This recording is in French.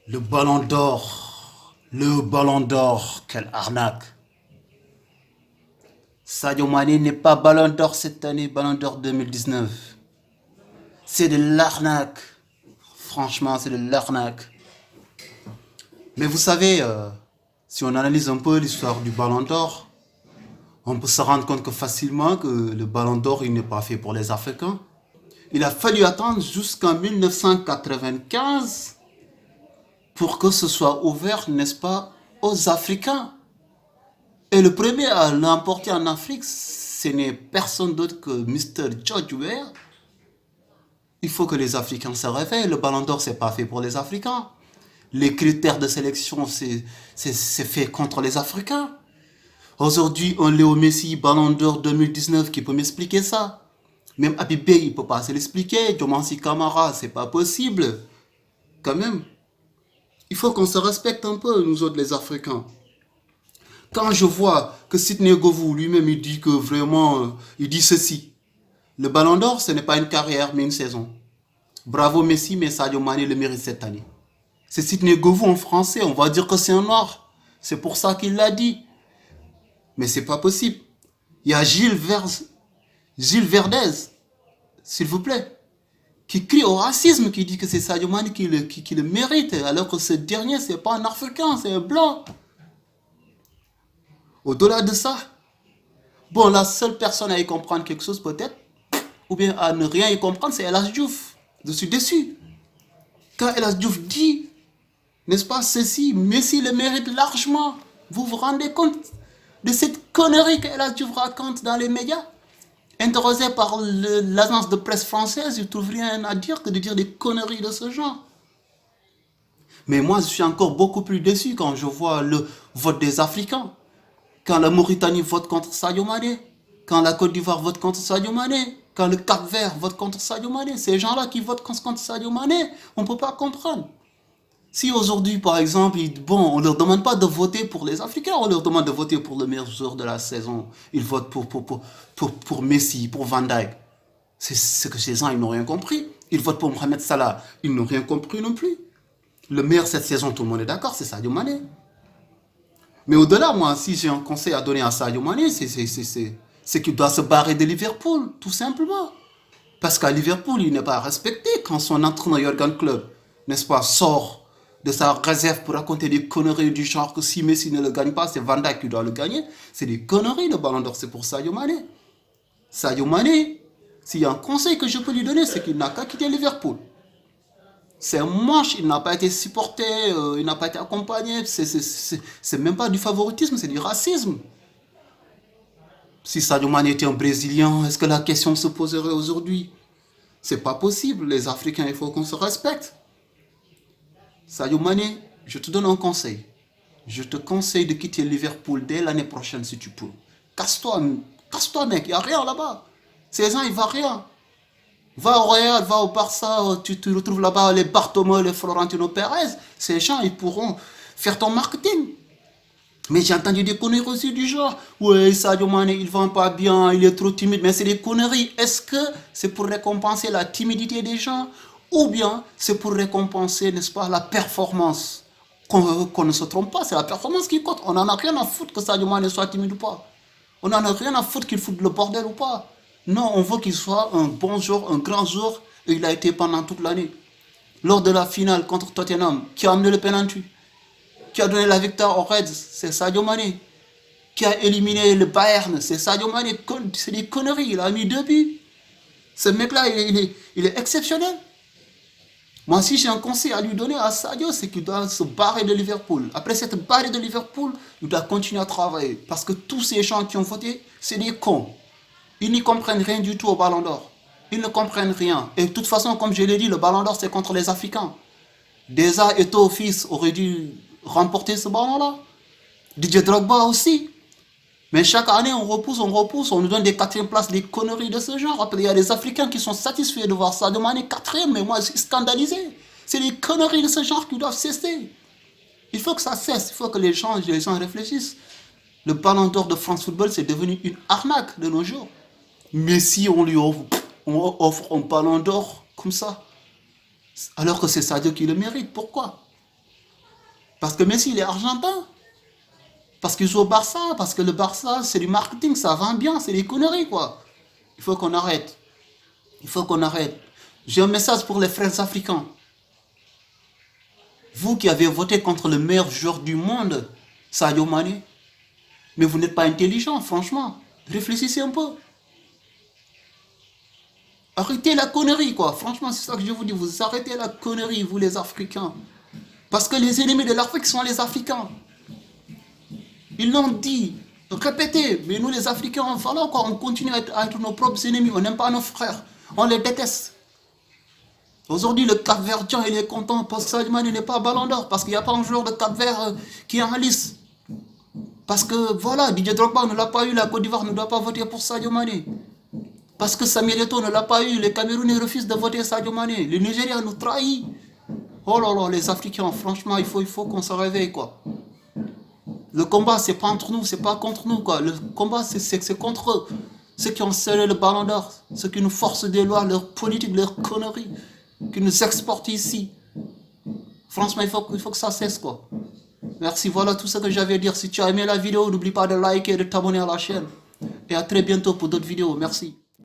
Le ballon d'or, quelle arnaque. Sadio Mané n'est pas ballon d'or cette année, ballon d'or 2019. C'est de l'arnaque. Franchement, c'est de l'arnaque. Mais vous savez, si on analyse un peu l'histoire du ballon d'or, on peut se rendre compte que facilement que le ballon d'or, il n'est pas fait pour les Africains. Il a fallu attendre jusqu'en 1995 pour que ce soit ouvert, n'est-ce pas, aux Africains. Et le premier à l'emporter en Afrique, ce n'est personne d'autre que Mr. George Weah. Il faut que les Africains se réveillent. Le ballon d'or, c'est pas fait pour les Africains. Les critères de sélection, c'est fait contre les Africains. Aujourd'hui, un Léo Messi, ballon d'or 2019, qui peut m'expliquer ça? Même Abibé, il peut pas se l'expliquer. Diomansi Kamara, c'est pas possible. Quand même, il faut qu'on se respecte un peu, nous autres les Africains. Quand je vois que Sidney Govou lui-même, il dit que vraiment, il dit ceci. Le ballon d'or, ce n'est pas une carrière, mais une saison. Bravo Messi, mais Sadio Mané le mérite cette année. C'est Sidney Govou en français, on va dire que c'est un noir. C'est pour ça qu'il l'a dit. Mais c'est pas possible. Il y a Gilles Verdez, s'il vous plaît, qui crie au racisme, qui dit que c'est Sadio Mané qui le mérite, alors que ce dernier, c'est pas un Africain, c'est un blanc. Au-delà de ça, bon, la seule personne à y comprendre quelque chose peut-être, ou bien à ne rien y comprendre, c'est El Hadji Diouf. Je suis déçu. Quand El Hadji Diouf dit, n'est-ce pas, ceci, Messi le mérite largement. Vous vous rendez compte de cette connerie que El Hadji Diouf raconte dans les médias? Interrogé par l'agence de presse française, il ne trouve rien à dire que de dire des conneries de ce genre. Mais moi, je suis encore beaucoup plus déçu quand je vois le vote des Africains. Quand la Mauritanie vote contre Sadio Mané, quand la Côte d'Ivoire vote contre Sadio Mané, quand le Cap-Vert vote contre Sadio Mané, ces gens-là qui votent contre Sadio Mané, on ne peut pas comprendre. Si aujourd'hui, par exemple, bon, on ne leur demande pas de voter pour les Africains, on leur demande de voter pour le meilleur joueur de la saison, ils votent pour Messi, pour Van Dijk. C'est ce que ces gens, ils n'ont rien compris. Ils votent pour Mohamed Salah, ils n'ont rien compris non plus. Le meilleur cette saison, tout le monde est d'accord, c'est Sadio Mané. Mais au-delà, moi, si j'ai un conseil à donner à Sadio Mané, c'est qu'il doit se barrer de Liverpool, tout simplement. Parce qu'à Liverpool, il n'est pas respecté quand son entraîneur Jürgen Klopp, n'est-ce pas, sort de sa réserve pour raconter des conneries du genre que si Messi ne le gagne pas, c'est Van Dijk qui doit le gagner. C'est des conneries, le ballon d'or, c'est pour Sadio Mané. Sadio Mané, s'il y a un conseil que je peux lui donner, c'est qu'il n'a qu'à quitter Liverpool. C'est un manche, il n'a pas été supporté, il n'a pas été accompagné. C'est même pas du favoritisme, c'est du racisme. Si Sadio Mané était un Brésilien, est-ce que la question se poserait aujourd'hui? C'est pas possible. Les Africains, il faut qu'on se respecte. Sadio Mané, je te donne un conseil. Je te conseille de quitter Liverpool dès l'année prochaine si tu peux. Casse-toi mec, il n'y a rien là-bas. Ces gens, ils ne voient rien. Va au Real, va au Barça, tu te retrouves là-bas les Bartomeu, les Florentino Pérez. Ces gens, ils pourront faire ton marketing. Mais j'ai entendu des conneries aussi du genre. Ouais, Sadio Mané, il ne vend pas bien, il est trop timide. Mais c'est des conneries. Est-ce que c'est pour récompenser la timidité des gens? Ou bien c'est pour récompenser, n'est-ce pas, la performance? Qu'on ne se trompe pas, c'est la performance qui compte. On n'en a rien à foutre que Sadio Mané soit timide ou pas. On n'en a rien à foutre qu'il foute le bordel ou pas. Non, on veut qu'il soit un bon joueur, un grand joueur. Et il a été pendant toute l'année. Lors de la finale contre Tottenham, qui a amené le penalty, qui a donné la victoire aux Reds, c'est Sadio Mané. Qui a éliminé le Bayern, c'est Sadio Mané. C'est des conneries, il a mis 2 buts. Ce mec-là, il est exceptionnel. Moi, si j'ai un conseil à lui donner à Sadio, c'est qu'il doit se barrer de Liverpool. Après s'être barré de Liverpool, il doit continuer à travailler. Parce que tous ces gens qui ont voté, c'est des cons. Ils n'y comprennent rien du tout au Ballon d'Or. Ils ne comprennent rien. Et de toute façon, comme je l'ai dit, le Ballon d'Or, c'est contre les Africains. Deza Eto'o fils aurait dû remporter ce ballon-là. Didier Drogba aussi. Mais chaque année, on repousse, on nous donne des quatrièmes places, des conneries de ce genre. Après, il y a des Africains qui sont satisfaits de voir ça demander quatrième, mais moi, je suis scandalisé. C'est des conneries de ce genre qui doivent cesser. Il faut que ça cesse, il faut que les gens réfléchissent. Le ballon d'or de France Football, c'est devenu une arnaque de nos jours. Mais si on offre un ballon d'or comme ça, alors que c'est Sadio qui le mérite, pourquoi? Parce que Messi, il est argentin. Parce qu'il joue au Barça. Parce que le Barça, c'est du marketing, ça vend bien, c'est des conneries, quoi. Il faut qu'on arrête. Il faut qu'on arrête. J'ai un message pour les frères africains. Vous qui avez voté contre le meilleur joueur du monde, Sadio Mané, mais vous n'êtes pas intelligent, franchement. Réfléchissez un peu. Arrêtez la connerie, quoi. Franchement, c'est ça que je vous dis. Vous arrêtez la connerie, vous les Africains. Parce que les ennemis de l'Afrique sont les Africains. Ils l'ont dit. Répétez. Mais nous, les Africains, voilà quoi. On continue à être nos propres ennemis. On n'aime pas nos frères. On les déteste. Aujourd'hui, le Cap-Verdien, il est content parce que Sadio Mané n'est pas Ballon d'Or. Parce qu'il n'y a pas un joueur de Cap-Vert qui est en lice. Parce que, voilà, Didier Drogba ne l'a pas eu. La Côte d'Ivoire ne doit pas voter pour Sadio Mané. Parce que Samuel Eto'o ne l'a pas eu. Les Camerounais refusent de voter Sadio Mané. Les Nigériens nous trahissent. Oh là là, les Africains, franchement, il faut qu'on se réveille, quoi. Le combat, c'est pas entre nous, c'est pas contre nous, quoi. Le combat, c'est contre eux. Ceux qui ont scellé le Ballon d'Or, ceux qui nous forcent des lois, leurs politiques, leurs conneries, qui nous exportent ici. Franchement, il faut que ça cesse, quoi. Merci, voilà tout ce que j'avais à dire. Si tu as aimé la vidéo, n'oublie pas de liker et de t'abonner à la chaîne. Et à très bientôt pour d'autres vidéos. Merci.